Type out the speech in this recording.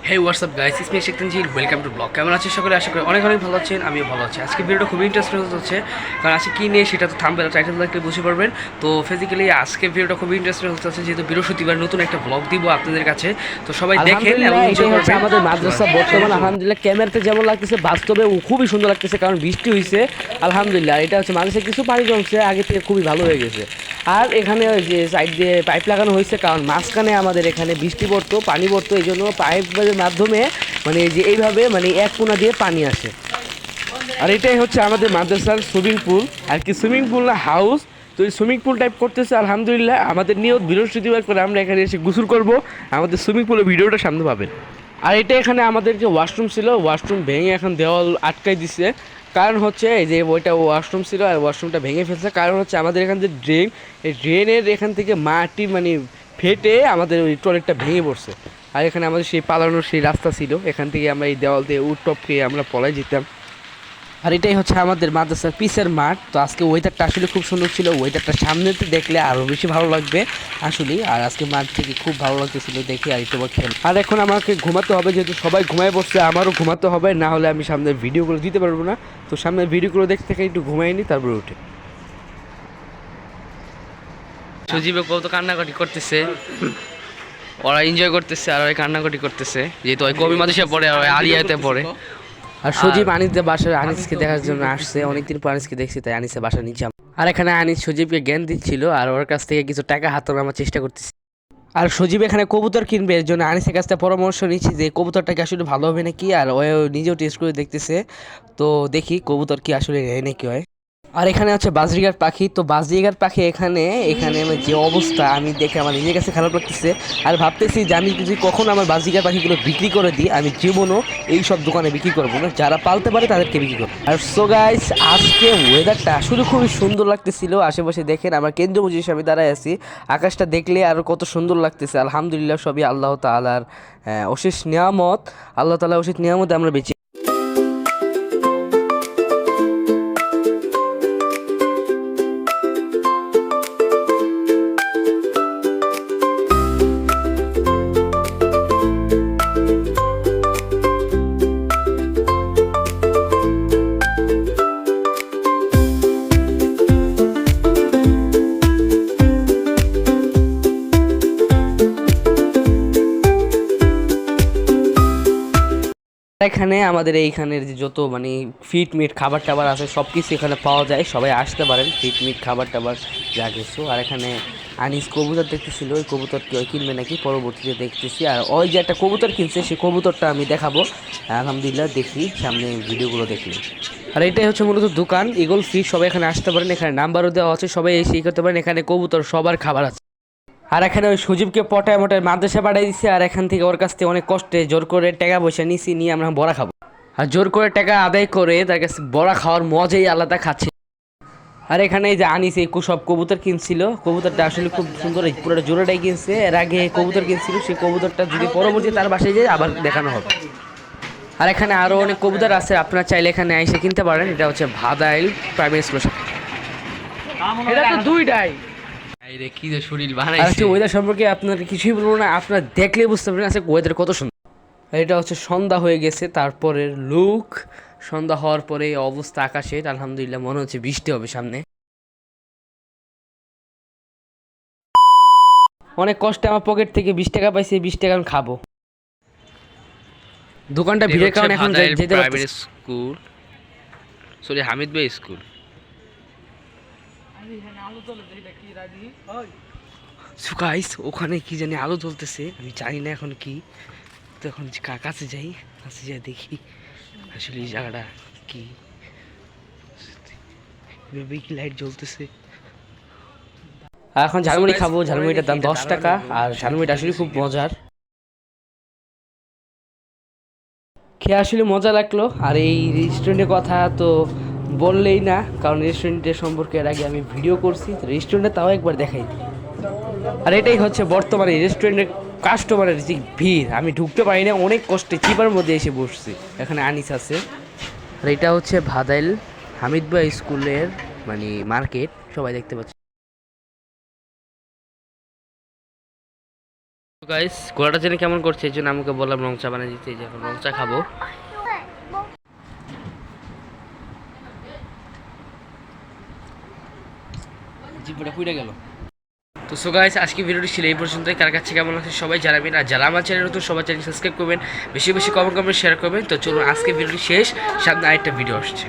Hey WhatsApp guys, it's me Sheikh Tanzil. Welcome to blog. কেমন আছেন সকলে? আশা করি অনেক অনেক ভালো আছেন, আমিও ভালো আছি। আজকে ভিডিওটা খুবই ইন্টারেস্টিং হচ্ছে, কারণ আজকে কী নিয়ে সেটা তো থাম্বনেল টাইটেল দেখলে বুঝতে পারবেন। তো ফিজিক্যালি আজকে ভিডিওটা খুবই ইন্টারেস্টিং হচ্ছে, যেহেতু বৃহস্পতিবার নতুন একটা ব্লগ দিব আপনাদের কাছে। তো সবাই দেখেন এবং এনজয় করবেন। আমাদের মাদ্রাসা বর্তমান আলহামদুলিল্লাহ ক্যামেরাতে যেমন লাগতেছে বাস্তবে খুবই সুন্দর লাগতেছে, কারণ বৃষ্টি হয়েছে আলহামদুলিল্লাহ। এটা হচ্ছে মাদ্রাসায় কিছু পানি জমছে, আগে থেকে খুবই ভালো হয়ে গেছে। আর এখানে যে সাইড দিয়ে পাইপ লাগানো হয়েছে, কারণ মাঝখানে আমাদের এখানে বৃষ্টি পড়তো, পানি পড়তো, এই জন্য পাইপের মাধ্যমে মানে যে এইভাবে মানে এক কোনা দিয়ে পানি আসে। আর এটাই হচ্ছে আমাদের মাদ্রাসার সুইমিং পুল, আর কি সুইমিং পুল না হাউস। তো এই সুইমিং পুল টাইপ করতেছে আলহামদুলিল্লাহ। আমাদের নিয়ত বৃহস্পতিবার করে আমরা এখানে এসে গোসল করব। আমাদের সুইমিং পুলের ভিডিওটা সামনে পাবেন। আর এটা এখানে আমাদের যে ওয়াশরুম ছিল, ওয়াশরুম ভেঙে এখন দেওয়াল আটকাই দিছে। কারণ হচ্ছে এই যে ওইটা ওয়াশরুম ছিল আর ওয়াশরুমটা ভেঙে ফেলছে। কারণ হচ্ছে আমাদের এখান যে ড্রেন, এই ড্রেনের এখান থেকে মাটি মানে ফেটে আমাদের ওই টয়লেটটা ভেঙে পড়ছে। আর এখানে আমাদের সেই পালানোর সেই রাস্তা ছিল, এখান থেকে আমরা এই দেওয়াল দিয়ে টপকে আমরা পলাই যেতাম। আর এটাই হচ্ছে আমাদের মাদ্রাসার পিসের মাঠ। তো আজকে ওয়েদারটা আসলে খুব সুন্দর ছিল, ওয়েদারটা সামনেতে দেখলে আরও বেশি ভালো লাগবে আসলেই। আর আজকে মাঠ থেকে খুব ভালো লাগতেছিল দেখে, আর একটু খেল। আর এখন আমাকে ঘুমাতে হবে, যেহেতু সবাই ঘুমায় পড়ছে, আমারও ঘুমাতে হবে, না হলে আমি সামনের ভিডিওগুলো দিতে পারবো না। তো সামনের ভিডিওগুলো দেখতে থেকে একটু ঘুমাই নি, তারপরে উঠে। সুজীবে কত কান্নাকাটি করতেছে, ওরা এনজয় করতেছে আর ওই কান্নাকাটি করতেছে, যেহেতু ওই কবি মাদ্রাসায় পড়ে আর আলিয়াতে পড়ে। আর সজীব আনিসদের বাসায় আনিসকে দেখার জন্য আসছে, অনেকদিন পর আনিসকে দেখছি, তাই আনিসের বাসা নিচে। আর এখানে আনিস সজীবকে জ্ঞান দিচ্ছিল আর ওর কাছ থেকে কিছু টাকা হাত নামার চেষ্টা করতেছি। আর সজীব এখানে কবুতর কিনবে, এর জন্য আনিসের কাছ থেকে পরামর্শ নিচ্ছি যে কবুতরটাকে আসলে ভালো হবে নাকি। আর ও নিজেও টেস্ট করে দেখতেছে, তো দেখি কবুতর কি আসলে নেয় নাকি হয়। আর এখানে আছে বাজরিগার পাখি। তো বাজরিগার পাখি এখানে এখানে আমার যে অবস্থা আমি দেখে আমার নিজের কাছে খারাপ লাগতেছে। আর ভাবতেছি যে আমি যদি কখনো আমার বাজরিগার পাখিগুলো বিক্রি করে দিই, আমি জীবনও এই সব দোকানে বিক্রি করবো না, যারা পালতে পারে তাদেরকে বিক্রি করবো। আর সো গাইস, আজকে ওয়েদারটা আসলে খুবই সুন্দর লাগতেছিল। আশেপাশে দেখেন আমরা কেন্দ্র মসজিদ হিসাবে দাঁড়ায় আছি, আকাশটা দেখলে আরও কত সুন্দর লাগতেছে। আলহামদুলিল্লাহ, সবই আল্লাহ তাআলার অশেষ নিয়ামত। আল্লাহ তাআলা অশেষ নিয়ামতে আমরা বেঁচে। এখানে আমাদের এইখানের যে যত মানে ফিট মিট খাবার টাবার আছে সব কিছু এখানে পাওয়া যায়, সবাই আসতে পারেন, ফিট মিট খাবার টাবার যা কিছু। আর এখানে আনিস কবুতর দেখতেছিল, ওই কবুতর কি ওই কিনবে নাকি পরবর্তীতে দেখতেছি। আর ওই যে একটা কবুতর কিনছে, সেই কবুতরটা আমি দেখাবো আলহামদুলিল্লাহ, দেখি সামনে ভিডিওগুলো দেখলে। আর এটাই হচ্ছে মূলত দোকান ইগল ফিশ, সবাই এখানে আসতে পারেন, এখানে নাম্বারও দেওয়া আছে, সবাই এসে করতে পারেন। এখানে কবুতর সবার খাবার আছে। আর এখানে ওই সজীবকে পটায় মটায় মাদ্রাসা পাঠাই দিচ্ছে, আর এখান থেকে ওর কাছ থেকে অনেক কষ্টে জোর করে টাকা পয়সা নিছি, নিয়ে আমরা বড়া খাবো। আর জোর করে টাকা আদায় করে তার কাছে বড়া খাওয়ার মজাই আলাদা খাচ্ছে। আর এখানে এই যে আনিস এই সব কবুতর কিনছিল, কবুতরটা আসলে খুব সুন্দর, পুরোটা জোড়াটাই কিনছে। এর আগে কবুতর কিনছিল, সেই কবুতরটা যদি পরবর্তী তার বাসায় যায় আবার দেখানো হবে। আর এখানে আরও অনেক কবুতর আছে, আপনারা চাইলে এখানে এসে কিনতে পারেন। এটা হচ্ছে ভাদাইল প্রাইমারি স্কুল, এটা তো দুইটাই। কি যে শরীর বানাইছে। ওয়েদার সম্পর্কে আপনার কিছুই বলবো না, আপনারা দেখলে বুঝতে পারবেন আজকে ওয়েদার কত সুন্দর। এটা হচ্ছে সন্ধ্যা হয়ে গেছে, তারপরের লুক। সন্ধ্যা হওয়ার পরে অবস্থা আকাশের আলহামদুলিল্লাহ, মনে হচ্ছে বৃষ্টি হবে সামনে। অনেক কষ্টে আমার পকেট থেকে 20 টাকা পাইছি, 20 টাকা আমি খাবো। দোকানটা ভিড়ের কারণে এখন যেতে প্রাইমারি স্কুল, সরি হামিদ ভাই স্কুল। গাইস, ওখানে কি জানি আলো জ্বলতেছে, আমি জানি না এখন কি। তো এখন কাছে যাই, কাছে যাই দেখি আসলে এই জায়গাটা কি, কি লাইট জ্বলতেছে। এখন ঝালমুড়ি খাবো, ঝালমুড়িটার দাম 10 টাকা, আর ঝালমুড়িটা আসলে খুব মজার, খেয়ে আসলে মজা লাগলো। আর এই রেস্টুরেন্টের কথা তো বললেই না, কারণ রেস্টুরেন্টের সম্পর্কে এর আগে আমি ভিডিও করছি, রেস্টুরেন্টে তাও একবার দেখাই। আর এটাই হচ্ছে বর্তমানে রেস্টুরেন্টের কাস্টমারের যে ভিড়, আমি ঢুকতে পারি না, অনেক কষ্টে চিপার মধ্যে এসে বসছি। এখানে আনিস আছে। আর এটা হচ্ছে ভাদাইল হামিদ ভাই স্কুলের মানে মার্কেট, সবাই দেখতে পাচ্ছে। গাইস ঘোড়াটা জেনে কেমন করছে এই জন্য আমাকে বললাম রং চা বানিয়ে দিতে, এই যে এখন রং চা খাবো। জিভটা পুড়ে গেল। তো সো গাইস আজকে ভিডিওটি ছিল এই পর্যন্তই। কার কাছে কেমন লাগছে সবাই জানাবেন, আর যারা আমার চ্যানেল নতুন সবাই চ্যানেল সাবস্ক্রাইব করবেন, বেশি বেশি কমেন্ট শেয়ার করবেন। তো চলুন আজকে ভিডিওটি শেষ, সামনে আরেকটা ভিডিও আসছে।